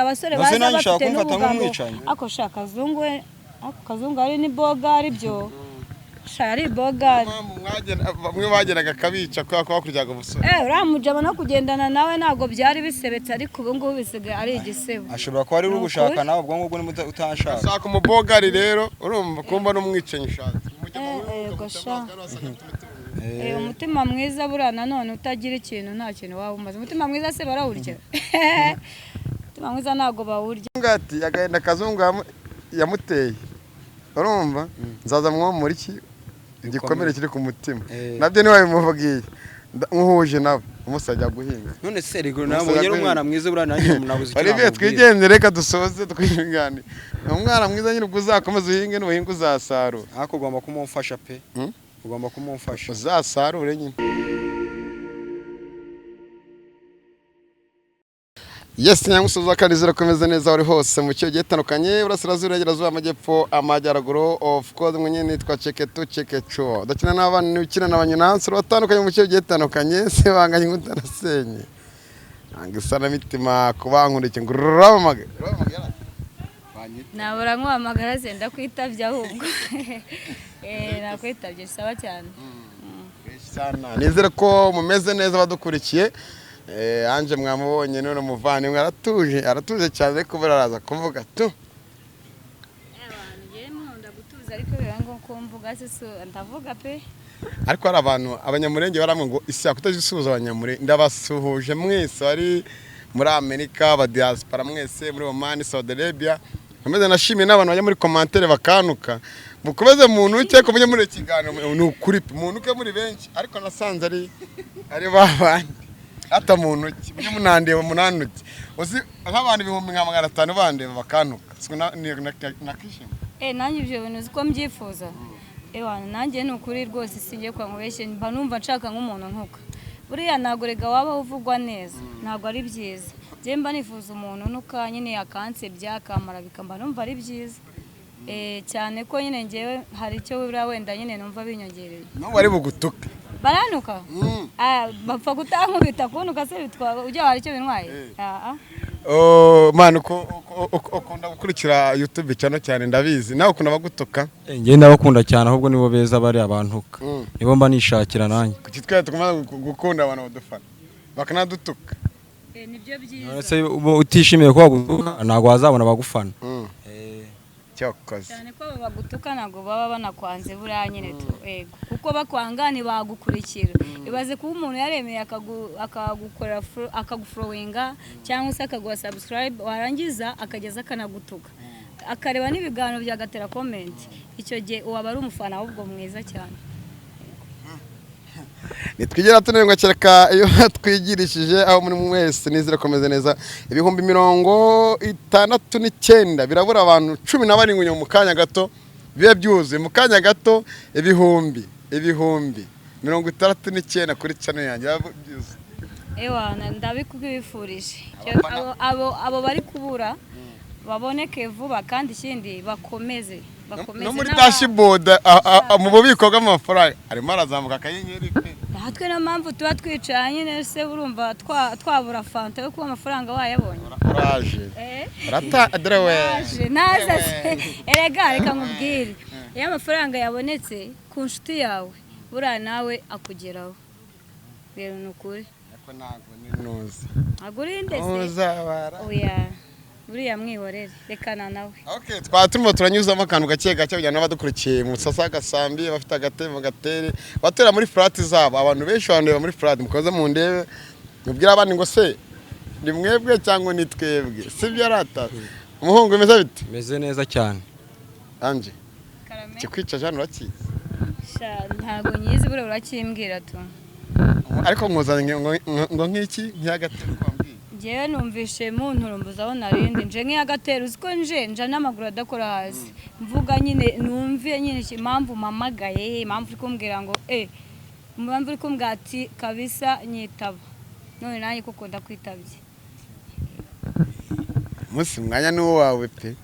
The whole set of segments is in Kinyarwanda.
abasore baza bafite n'ubugabo ako shaka kazungu kazungu ari ni bogari byo shari bogari bamwe bageraga kabica kwa kuryaga ubusore uramujama no kugendana nawe nago byari bisebetse ariko ubu ngubu bisigaye ari igisebo ashobora kuba ari ugushaka nawe ubwo ngubwo ni utashaka ashaka umubogari rero urumva kumba n'umwicenyi shaka umutima mwiza burana none utagira ikintu nta kintu waba umaze umutima mwiza se barawurya umutima mwiza nago bawurya ngati yagenda kazungu yamuteye urumva nzaza muri iki igikomere kiri ku mutima nabyo ni wabimuvugiye nkuhuje nawe umusajya guhinga none se rego nabonye umwana mwiza burana nanjye munabuze icyo ari twigendere reka dusoze twingane umwana mwiza nyine ubwo uzakomeza uhinge n'uhinga uzasarura ariko ugomba kumufasha pe ugomba kumufasha uzasarure nyine Yes nyamusoza kandi zirakomeza neza uri hose mu cyo gitandukanye burasirazuba regerazuba amajyepfo amajyaruguru of course mwenye nitwa Cheketu Chekecho dakina n'abana n'ukina n'abanyinansi batandukanye mu cyo gitandukanye se banganye nk'utarasenye angisana mitima kubankurike ngurramage nabura nkwamagara zenda kwitavya ahubwo nakwitabye sawa cyane nizere ko mumeze neza badukurikiye anje mwamubonye none muvane aratuje cyane ko baraza kuvuga tu ngiye nkunda gutuza ariko birango ko mvuga se ndavuga pe ariko hari abantu abanyamurenge baramwe ngo isi yakutazisuhuza abanyamurenge ndabasuhuje mwese ari muri Amerika aba diaspora mwese muri Oman Saudi Arabia ameze nashimiye n'abantu bajya muri commentaire bakanuka mukomeze muntu uke ko mujye muri kiganiro ni ukuri muntu uke muri benshi ariko nasanze ari babandi ata muntu kimwe munandeba munanuki uzi nk'abantu 1500 bandeba bakanuka nakishima nanjye ibyo bintu uko mbyifuza wana nanjye ni ukuri rwose singiye kwa nkubeshye mba numva nshaka nk'umuntu nkuka buriya nagorega waba uvugwa neza ntabwo ari byiza je mba nifuza umuntu nuka nyine yakansebya akamara bikamba numva ari byiza cyane ko nyine ngewe hari icyo wenda nyine numva binyongereye no wari bugutuka baranuka bapfa gutankubita kunuka se bitwa ujya hari icyo bintwaye manu ukunda gukurikira YouTube cyane ndabizi nawe ukunda bagutuka ngiye ndabakunda cyane ahubwo nibo beza bari abantuka nibo mba nishakira nanjye kuki twa tumaze gukunda abantu badufana bakanadutuka nibyo byiza ese utishimiye ko bagutuka ntago wazabona bagufana cyakoze cyane ko bagutuka ntago baba banakwanze buriya nyine kuko bakwangani bagukurikira ibaze kuba umuntu yaremeye akagukorera akagufollowinga cyangwa se akaguha subscribe warangiza akageza akanagutuka akareba n'ibiganiro byagatera comment icyo gihe uwaba ari umufana ahubwo mwiza cyane nitwigera tunengwa cyereka iyo twigirishije aho muri mwese nizire komeze neza 69 birabura abantu 17 mu kanya gato bibe byuzuye mu kanya gato 69 kuri channel yanjye byuzuye ewana ndabikubifurije abo bari kubura baboneke vuba kandi ikindi bakomeze no muri dashboard mu bubiko bw'amafaranga arimo arazamuka akanyenyeri natwe na mpamvu tuba twicanye nese urumva twabura fanta yo kuba amafaranga wayabonye uraje adrewe naza erega reka nkubwire iyo amafaranga yabonetse ku nshuti yawe buriya nawe akugeraho rero nukuri ariko ntago ninuzi agurinde se oya buriya mwihorere rekana nawe okay twaturimo turanyuzamo akantu gake kugira n'abadukurikiye mu sasa gasambi bafite agatemo gatere batera muri flat zabo abantu benshi bandeba muri flat mukoze mu ndebe mubwira abandi ngo se ni mwebwe cyangwa ni twebwe sibyo arata umuhungu meze bite meze neza cyane anje kikwica jana urakizi ntago nyizi bure urakimbwira tu ariko nkuzanye ngo nk'iki nk'agatemo jewe numvishe muntu rumbuzaho narindi nje nk'agatero uziko nje n'amaguru adakora hasi mvuga nyine numviye nyine impamvu mamagaye impamvu uri kumbwira ngo impamvu uri kumbwira ati kabisa nyitaba none nanjye kuko ndakwitabye musi mwanya n'uwo wawe pe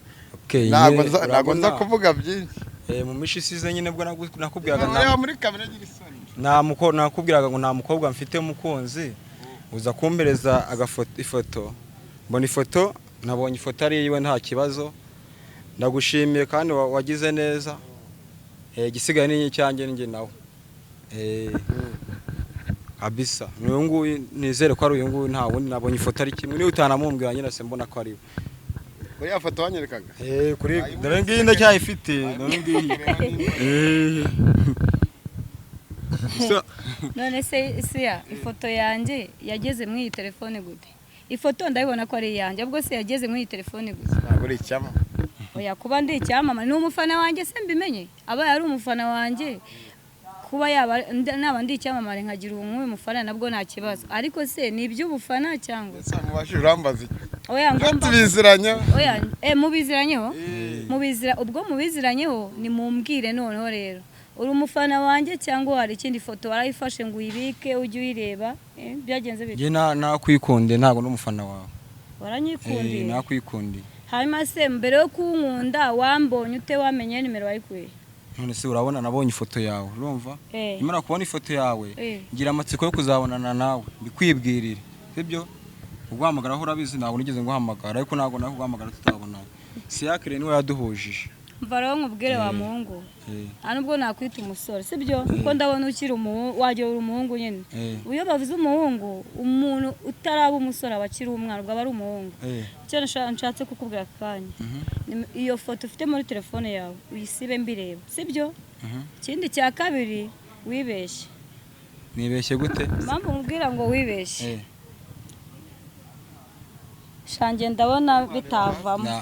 ntago nza kuvuga byinshi mu mishi isize nyine bwo nakubwiraga muri kamera y'isoni nakubwiraga ngo nta mukobwa mfite mukunzi uza kumbereza ifoto mbona ifoto nabonye ifoto ari iwe nta kibazo, ndagushimiye kandi wagize neza. Igisigaye ni icyanjye ninjye nawe. Kabisa n'uyu nguyu nizere ko ari uyu nguyu, nta wundi. Nabonye ifoto ari kimwe, niba utanamumbwira nyine se mbona ko ari we. Uriya foto wanyerekaga? Kuri dore ngiyi ndacyayifite, dore ngiyi. None se siya ifoto yanjye yageze muri iyi telefone gute? Ifoto ndabibona ko ari iyanjye, ubwo se yageze muri iyi telefone gute? Ntabwo uri icyamamare. Oya, kuba ndi icyamamare ni umufana wanjye se mbimenye, aba yari umufana wanjye, kuba naba ndi icyamamare nkagira nk'uyu mufana nabwo nta kibazo, ariko se ni iby'ubufana cyangwa ese mubashije urambaza iki? oya ngomba tubiziranye. Oya mubiziranyeho, ubwo mubiziranyeho ni mumbwire noneho rero, uri umufana wanjye cyangwa hari ikindi foto warayifashe ngo uyibike ujye uyireba? Byagenze bite? Nge nakwikunde, ntabwo n'umufana wawe. Waranyikundiye? Nakwikundiye. Hanyuma se mbere yo kunkunda wambonye ute, wamenye nimero wayikuye? None se urabona nabonye ifoto yawe, urumva? Imara kubona ifoto yawe ngira amatsiko yo kuzabonana nawe, bikwibwirire, sibyo? Uguhamagara aho urabizi ntabwo nigeze nguhamagara, ariko ntabwo nawe guhamagara tutabonana. Siakire niwe yaduhujije. Mva rero nkubwire wa muhungu, nubwo nakwita umusore, sibyo? Kuko ndabona ukiri wagiye uri umuhungu nyine. Iyo bavuze umuhungu, umuntu utaraba umusore aba akiri umwana, ubwo aba ari umuhungu. Icyo nshatse kukubwira akanya, iyo foto ufite muri telefone yawe uyisibe mbireba, sibyo? Ikindi cya kabiri, wibeshye. Nibeshye gute? Mpamvu nkubwira ngo wibeshye, shange ndabona bitavamo.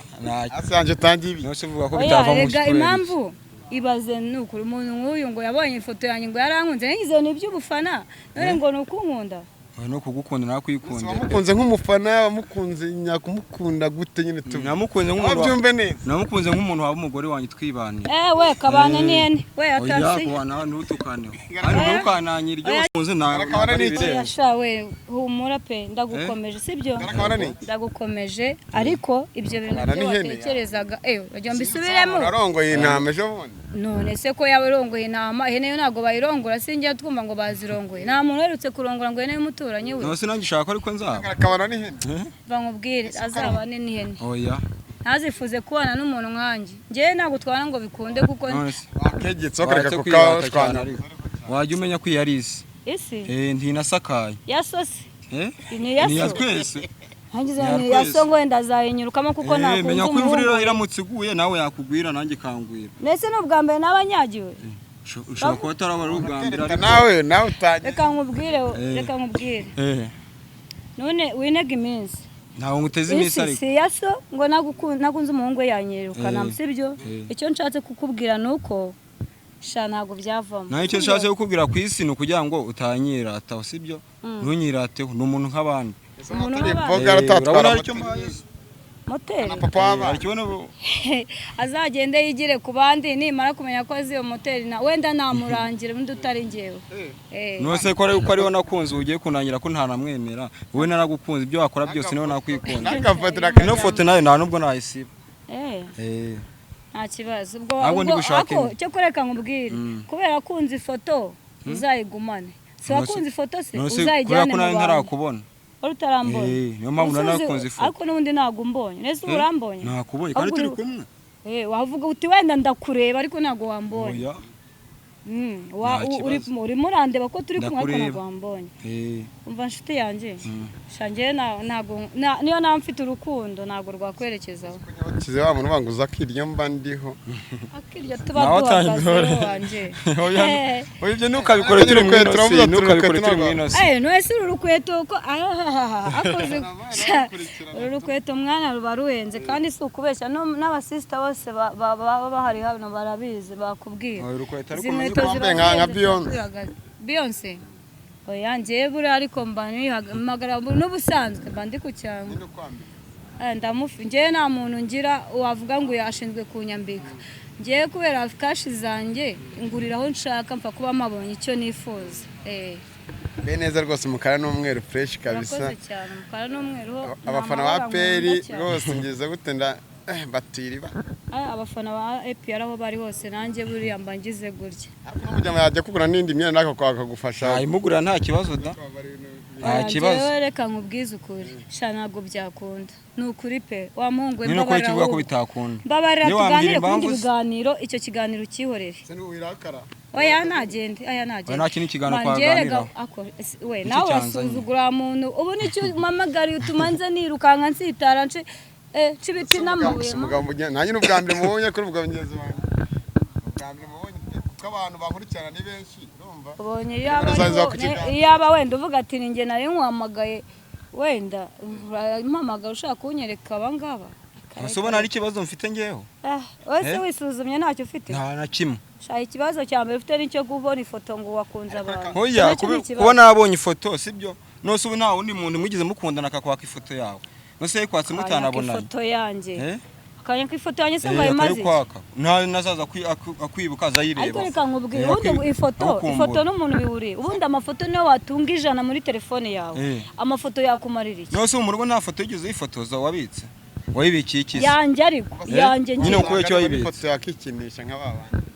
Asanje utangiye ibi. Nose uvuga ko bitavamo. Oya, impamvu ibaze nukuri umuntu nk'uyu ngo yabonye ifoto yanjye ngo yarankunze, ngize ni iby'ubufana, none ngo nukunkunda. No kugukunda nakwikunde. Wamukunze nk'umufana, wamukunze nyakumukunda gute nyine tu? Namukunze nk'umuntu. Wabyumve neza. Namukunze nk'umuntu waba umugore wanjye twibanye. We kabane nene, we atasi. Oya kubana ntutukaneho. Kandi ntukananyira iryo wakunze nawe. Yasha we humura pe, ndagukomeje sibyo? Ndagukomeje, ariko ibyo bintu byo watekerezaga urajya mbisubiremo. Ararongoye intama ejo bundi. None se ko yabarongoye intama, ihene yo ntago bayirongora, sinjya twumva ngo bazirongoye. Nta muntu uherutse kurongora ngo ihene y'umuturanyi we. Nose nanjye ushaka ariko nzaba. Akabana n'ihene. Nkubwire azabane n'ihene. Oya. Ntazifuze kubana n'umuntu nkanjye. Ngewe ntabwo twara ngo bikunde kuko wakegetse okareka kukashwana. Wajya umenya ko iyarize. Isi? Ntinasakaye. Yasosi? Ni yatwese. Hangize yaso ngo wenda azayinyirukamo kuko nakunze menya ko imvura iramutse iguye nawe yakugwira nanjye kangwira. Nese n'ubwa mbere n'abanyagiwe. Ushobora kuba atarabara ubwa mbere ariko nawe utangiye. Reka nkubwire. None winega iminsi. Ntawo nguteze iminsi ariko. Si yaso ngo nakunze umuhungu we yanyirukana, sibyo? Icyo nshatse kukubwira nuko ntago byavamo. Naho icyo nshatse kukubwira ku isi ni ukugira ngo utanyirata, sibyo? Ntunyirateho, ni umuntu nk'abandi. Moteri arikibona azagende yigire ku bandi, nimara kumenya ko azi iyo moteri wenda namurangira undi utari ngewe. Nose ko ariho nakunze ugiye kunangira ko ntanamwemera, wowe naragukunze, ibyo wakora byose niho nakwikunda. Ino foto nayo nta nubwo nayisiba. Nta kibazo, ubwo cyo kureka nkubwire, kubera akunze ifoto uzayigumane. Si wakunze ifoto se uzayijyane mu bantu. Utarambonye. Niyo mpamvu nanakunze ifoto. Ariko n'ubundi ntabwo umbonye. Nese urambonye? Nakubonye kandi turi kumwe. Wavuga uti wenda ndakureba ariko ntabwo wambonye. Uri murandeba ko turi kumwe ariko ntabwo wambonye. Umva nshuti yanjye. Shangiye ntabwo niyo nta mfite urukundo ntabwo rwakwerekezaho. Kize wa muntu banguza akirya mba ndiho. Akirya tuba duhagaze wanje. Oya ibyo ntukabikore turi mu inosi, ntukabikore turi mu inosi. Nose urukweto ko akoze urukweto mwana ruba ruhenze kandi si ukubeshya n'abasista bose baba bahari hano barabizi bakubwira. Nka Beyonce. Oya njye buri ariko mba nihamagara n'ubusanzwe mba ndi ku cyangwa. Njye nta muntu ngira wavuga ngo yashinzwe kunyambika. Njye kubera kashi zanjye ngurira aho nshaka mpfa kuba mabonye icyo nifuza. Beneza rwose umukara n'umweru fresh kabisa. Nakoze cyane umukara n'umweru. Abafana ba Peri rwose ngeze gute batiriba. Abafana ba APR aho bari hose nanjye buriya mba ngize gutya. Kujya yajya kugura n'indi myenda nako kwakagufasha. Imugurira nta kibazo da. nta kibazo reka nkubwize ukuri sha ntabwo byakunda ni ukuri pe wa muhungu we ni uko kivuga ko bitakunda mbabarira tuganire ku biganiro icyo kiganiro ukihorere oya ntagende nta kintu ikiganiro twaganiraho we nawe wasuzugura muntu ubu nicyo umpamagariye utumanza nirukanka nsitara nce ibiti n'amabuye nanjye n'ubwa mbere mubonye kuri ubwo ngezi wanjye ubwa mbere mubonye kuko abantu bankurikirana ni benshi urumva ubonye iyaba wenda uvuga ati ninjye nari nkuhamagaye wenda impamagara ushaka kunyereka abangaba ese ubona hari ikibazo mfite ngewe wese wisuzumye ntacyo ufite nta na kimwe shaka ikibazo cya mbere ufite nicyo kubona ifoto ngo wakunze abantu hoya kuba nabonye ifoto sibyo nose ubu nta wundi muntu mwigeze mukundana akakwaka ifoto yawe nose kwatse mutanabonana ifoto yanjye akanya ko ifoto yanjye se ngaye maze nta nazaza akwibuka azayireba ariko reka nkubwire ubundi ifoto n'umuntu bihuriye ubundi amafoto niyo watunga 100 muri telefone yawe amafoto yakumarira iki nose mu rugo nta foto yigeze yifotoza wabitse wayibikiye iki yanjye ariko yanjye nyine uko cyo wayibitse ifoto yakikinisha nk'ababandi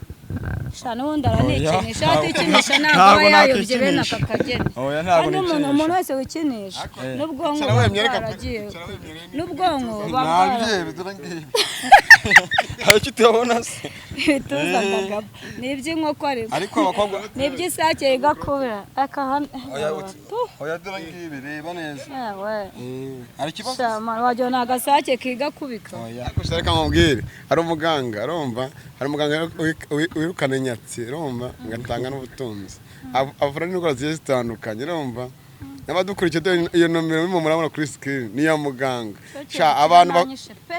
shana wundi aranikinisha atikinisha ntabwo yayobye bene aka kageni kandi umuntu wese wikinisha n'ubwonko bwaragiye n'ubwonko hari icyo tubona se bituza ndagabo n'iby'inkoko ariko abakobwa n'iby'isake yiga kubira oya dore ngibi reba neza hari ikibazo wagira ni agasake kiga kubika reka nkubwire hari umuganga urumva hari umuganga wirukana inyatsi urumva ngatanga n'ubutunzi avura n'indwara zigiye zitandukanye urumva n'abadukurikiye iyo nomero murabona kuri screen ni ya muganga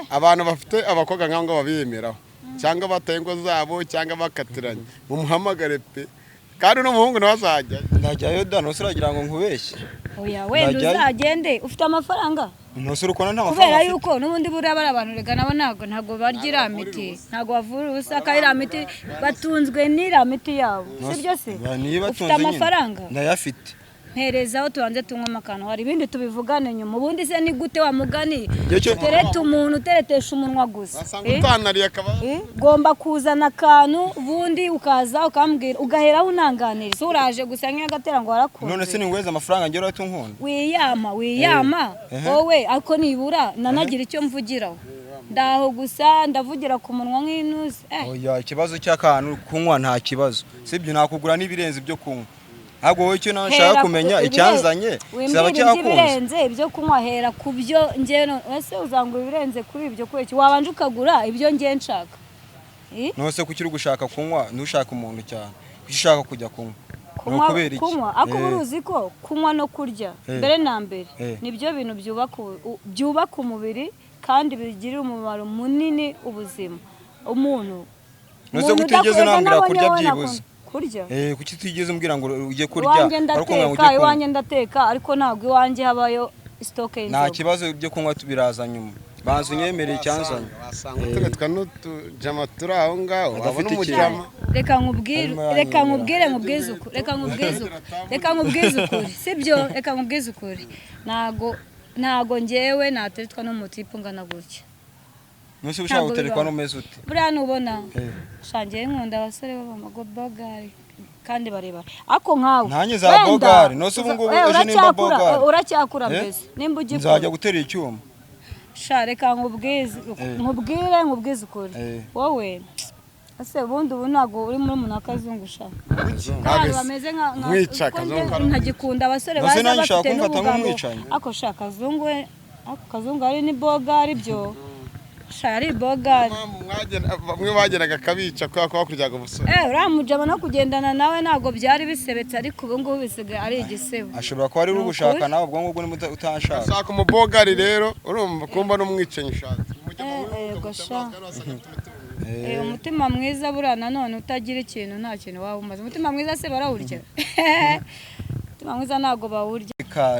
abantu bafite abakobwa nk'abo ngabo babiyemeraho cyangwa bataye ingo zabo cyangwa bakatiranye mumuhamagare pe kandi n'umuhungu nawe azajya ndajyayo dano uragira ngo nkubeshye oya wenda uzagende ufite amafaranga nose urukona nta mafaranga kubera yuko n'ubundi buriya bari abantu rega nabo ntabwo barya iriya miti ntabwo bavura ubusa kandi iriya miti batunzwe n'iriya miti yabo sibyo se ufite amafaranga ndayafite mperezaho tubanze tunywa akantu hari ibindi tubivugane nyuma ubundi se ni gute wa mugani tereta umuntu uteretesha umunwa gusa gomba kuzana akantu ubundi ukaza ukambwira ugaheraho unanganiriza uraje gusa nk'agatera ngo warakunze none se ningweza amafaranga ngero tunkunda wiyama wowe ariko nibura nanagira icyo mvugiraho ndaho gusa ndavugira ku munwa nk'inuzi oya ikibazo cy'akantu kunywa nta kibazo sibyo nakugura n'ibirenze ibyo kunywa ahubwo wowe icyo nashaka kumenya icyanzanye saba cyakunze ibyo kunywa hera ku byo ngeno ese uzangura ibirenze kuri ibyo kweki wabanje ukagura ibyo ngiye nshaka nose kuki uri gushaka kunywa ntushaka umuntu cyane ushaka kujya kunywa ako uruzi ko kunywa no kurya mbere na mbere nibyo bintu byubaka umubiri kandi bigirira umumaro munini ubuzima umuntu nose kutigeze nambira kurya byibuze kurya kuki tigeze umbwira ngo ujye kurya iwanjye ndateka ariko ntabwo iwanjye habayo stock y'inzoga nta kibazo byo kunywa tubiraza nyuma banza unyemereye icyanzanye tugatwa n'utujama turi aho ngaho wabona umujama reka nkubwize ukuri sibyo reka nkubwize ukuri ntago ngewe nateretwa n'umutipe ungana gutya nose ushaka guterekwa n'umeze ute buriya nubona shangiye nkunda abasore b'amagobagari kandi barebare ako nkawe nanjye za bogari nose ubu ngubu ejo nimba bogari uracyakura mbese nimba ugikora nzajya gutera icyuma sha reka nkubwize ukuri wowe ase ubundi ubu ntabwo uri muri umuntu akazungu sha bameze mwica kazungu ntagikunda abasore baza bafite n'ubugambo ako sha kazungu ari ni bogari byo shari bogari bamwe bageraga kabica kwa kuryaga ubusore uramujama no kugendana nawe ntago byari bisebetse ariko ubu ngubu bisigaye ari igisebo ashobora kuba ari ugushaka nawe ubwo ngubwo ni utanshaka ashaka umubogari rero urumva kumba n'umwicanyi ushatse umutima mwiza buriya nanone utagira ikintu nta kintu waba umaze umutima mwiza se barawurya umutima mwiza ntago bawurya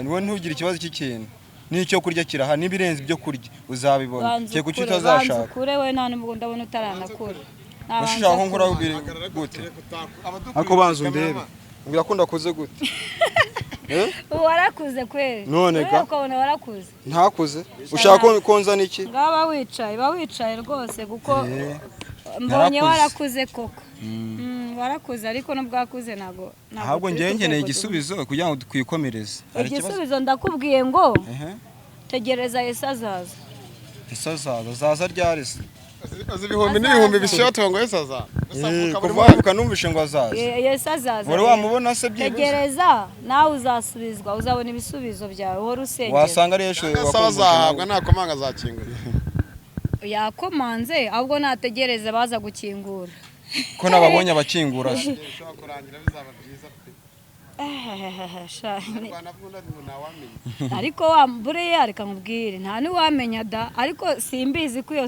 niwe ntugire ikibazo cy'ikintu n'icyo kurya kiraha n'ibirenze ibyo kurya uzabibona cyo kuki utazashaka kure we nta nubwo ndabona utaranakura bashaka ko nkora gute ariko banza undebe birakunda kuze gute warakuze kweli none ka ukabona warakuze ntakuze ushaka ko nza niki ngaba wicaye rwose kuko mbonye warakuze koko warakuze ariko nubwo wakuze ntabwo ahubwo njyewe nkeneye igisubizo kugira ngo twikomereze igisubizo ndakubwiye ngo tegereza Yesu azaza azaza ryari se azi ibihumbi n'ibihumbi bishoto ngo Yesu azaza kuvuga numvishe ngo azaza Yesu azaza wari wamubona se byibuze tegereza nawe uzasubizwa uzabona ibisubizo byawe uhora usengera wasanga ari Yesu wazahabwa nakomanga azakingura yakomanze ahubwo nategereze baza gukingura ko nababonye abakingura ariko buriya reka nkubwire nta n'uwamenya da ariko simbizi ko iyo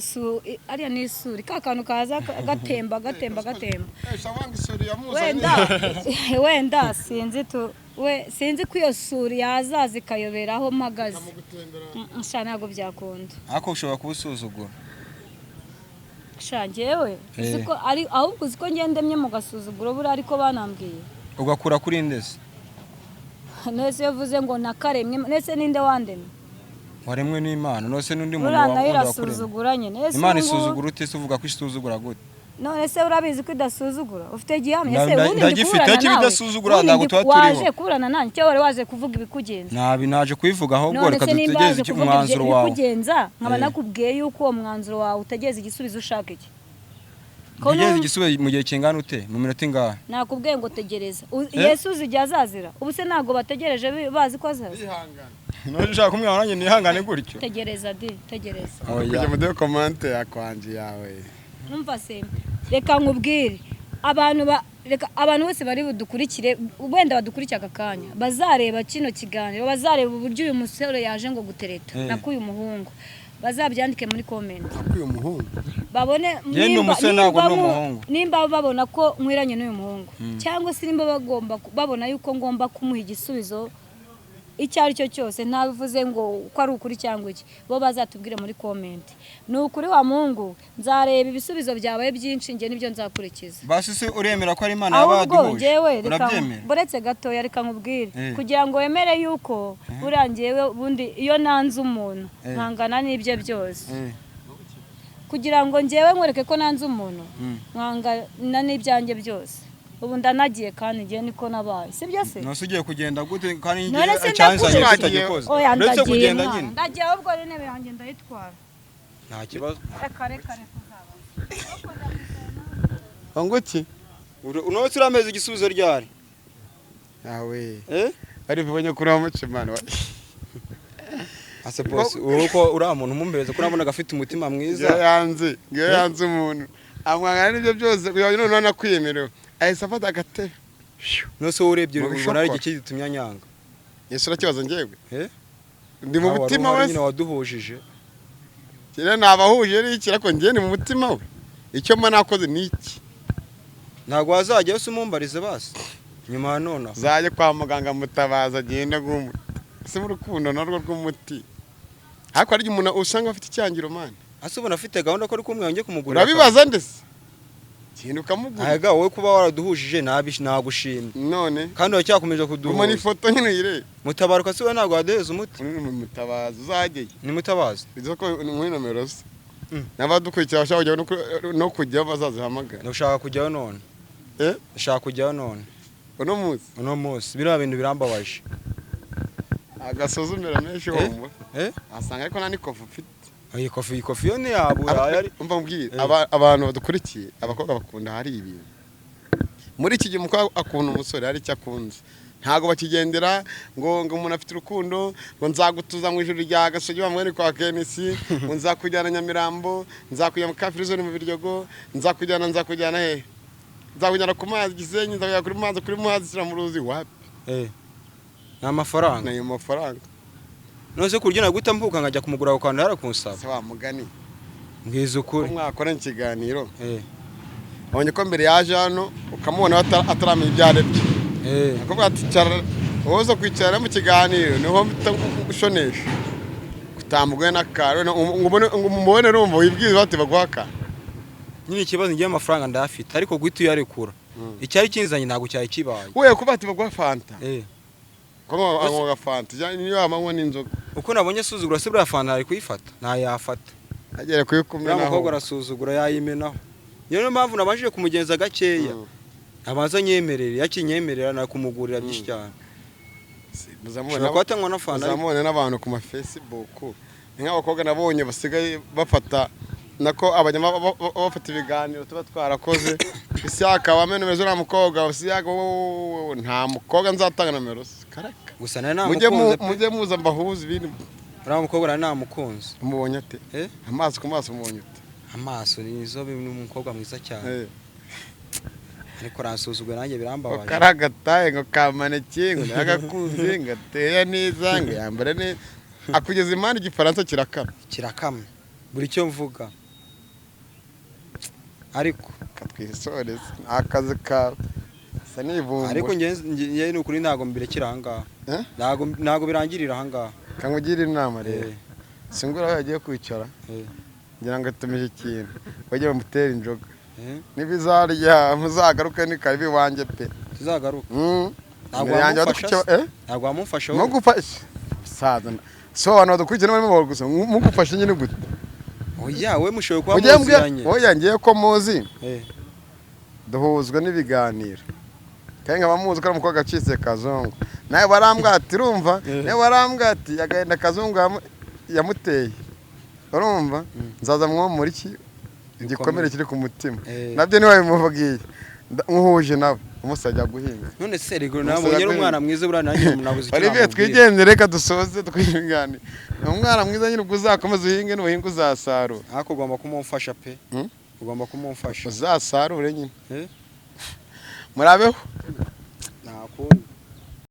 ariya ni isuri ka kantu kaza gatemba wenda sinzi ko iyo suri yazaza ikayoberaho mpagaze ntabwo byakunda ariko ushobora kuba usuzugura njyewe ahubwo uzi ko ngendemye mu gasuzuguro buriya ariko banambwiye ugakura kuri ndese nese yavuze ngo nakaremwe nese ninde wandemye waremwe n'Imana nose n'undi muntu wakuremye Imana isuzugura ute se uvuga ko isuzugura gute none se urabizi ko idasuzugura ufite gihamya se ubundi ndagifite kibidasuzugura ntabwo tuba turiho waje kuburana nanjye cyo wari waje kuvuga ibikugenza naje kubivuga ahubwo reka dutegeze umwanzuro wawe ibikugenza nkaba nakubwiye yuko uwo mwanzuro wawe utegeze igisubizo ushaka iki Tegeze igisubizo mu gihe kingana ute mu minota ingahe nakubwiye ngo tegereza Yesu zijya azazira ubu se ntago bategereje bazi ko azaza none ushaka kumwana nanjye nihangane gutyo tegereza tegereza kujya muri comment yakwanje yawe numva se reka nkubwire abantu bose bari budukurikire wenda badukurikira aka kanya bazareba kino kiganiro bazareba uburyo uyu musore yaje ngo gutereta nakuye umuhungu bazabyandike muri comment nakuye umuhungu babone nimba babona ko nkwiranye n'uyu muhungu cyangwa se nimba babona yuko ngomba kumuha igisubizo icyo ari cyo cyose ntabivuze ngo ko ari ukuri cyangwa iki bo bazatubwire muri comment ni ukuri wa Mungu nzareba ibisubizo byabaye byinshi nge nibyo nzakurikiza basi se uremera ko ari Imana yabaduhuje urabyemera boretse gatoya reka nkubwire kugira ngo wemere yuko burangiyewe bundi iyo nanze umuntu nkangana n'ibyo byose kugira ngo ngewe nkwereke ko nanze umuntu nkangana n'ibyanjye byose ubu ndanagiye kandi ngiye niko nabaye sibyo se nose ugiye kugenda gute kandi ngiye cyanzanye kitagikoze ndetse kugenda nyine ndagiye ahubwo n'intebe yanjye ndayitwara nta kibazo reka Wanguki unose urameze igisubizo ryari yawe ari bibonye kuri amucimana ase boss uko uri umuntu mumbeze ko urabona gafite umutima mwiza yanze umuntu amwangana n'ibyo byose kugira ngo none akwiyemerewe ahise afata agatebe nose urebye ubona ari igiki gitumya nyanga Yesu urakibaza njyewe ndi mu mutima we nyine waduhujije kire nabahuje n'iki ariko ngiye ni mu mutima we icyo mba nakoze niki ntago wazajya yose umumbarize basi nyuma none zaje kwa muganga mutabaza agenda gumu se mu rukundo narwo rw'umuti ariko ari umuntu usanga afite icyangiro man asubona afite gahunda ko ari kumwe yongeye kumugurira urabibaza ndese kintu kamugura aga wowe kuba waraduhujije nagushimye none kandi wacyakomeje kuduhuza umani foto nyine yire mutabaruka se we ntago wadeheza umuti mutabaza uzageye ni mutabaza bizo ko muri nomero se n'abadukurikira bashaka kujya no kujya bazazihamagara ndashaka kujyaho none ndashaka kujyaho none uno munsi biriya bintu birambabaje agasuzumira menshi wumva asanga ariko nani kofu ufite iyi kofi yo ni yabura umva mbwira abantu badukurikiye abakobwa bakunda hari ibintu muri iki gihe umukobwa akunda umusore hari icyo akunze ntago bakigendera ngo umuntu afite urukundo ngo nzagutuza mu ijuru rya Gasogi bamwene kwa Kenisi ngo nzakujyana Nyamirambo nzakujyana mu Kafirizone mu Biryogo nzakujyana he nzakujyana ku mazi Gisenyi nzakujyana kuri mazi Siramuruzi wapi n'amafaranga nayo mafaranga nose kuryo naguta mpuka nkajya kumugura ku kantu yarakunsaba se wa mugani ngize ukuri mwakora ikiganiro abonye ko mbere yaje hano ukamubona ataramenya ibyare bye akubwa ati cara woza kwicara mu kiganiro niho ushonesha kutambuye nakaro ngo mubone rumva wibwize bati bagwaka nyine ikibazo ngiye amafaranga ndafite ariko guhita uyarekura icyari kinzanye ntago cyari kibaye we kubati bagwa fanta Kama angwa fanta niyo amanywa n'inzoga uko nabonye suzugura se buriya fanta ari kuyifata ntayafata agere kuyikumena aho umukobwa arasuzugura yayimenaho niyo mpamvu nabashije kumugenza gakeya abanza nyemerere yakinyemerera nakumugurira byinshi cyane muzamubone n'abantu ku ma Facebook ni nk'abakobwa nabonye basigaye bafata nako bafata ibiganiro tuba twarakoze Isiyaka wamene mezo na mukobwa Isiyaka nta mukobwa nzatanga nomero karaka gusa namukunze mujye muza mbahuza ibintu uriya mukobwa namukunze umubonye ate amaso ku maso umubonye ute amaso nizo n'umukobwa mwiza cyane ariko ransuzugwe nanjye birambabaje karagataye ngo kamane kingo nagakunze ngateye neza ngo yambare neza akugeza imana igifaransa kirakama buri cyo mvuga ariko katwisoreze akazi kawe sa nivumbu ariko ngiye n'ukuri ntago mbirekira ahangaha ntago birangirira ahangaha kangugira inama rero singura yagiye kwicara ngira ngo atumeje ikintu bajye bamutera injoga nibizarya muzagaruke ni karibi wanje pe tuzagaruka ntabwo wamufasha no gufasha saza so abantu badukurikira barimo gusa mugufasha nyine gute oya we mushoye kwa muziranye oya ngiye ko muzi duhuzwa n'ibiganiro kandi abamuzi ko umukobwa acitse kazungu nawe barambwati urumva nawe barambwati yagenda kazungu yamuteye urumva nzaza mwo muri ki igikomere kiri ku mutima nabyo niwe bimuvugiye nkuhuje nawe umusajya guhinga none se rego nabonye umwana mwiza bura nanjye nabuze icyo Olivier twigendere reka dusoze twibigane umwana mwiza nyine uzakomeza uhinge n'ubuhinga uzasarura ariko ugomba kumumfasha pe ugomba kumumfasha uzasarure nyine murabeho nakundi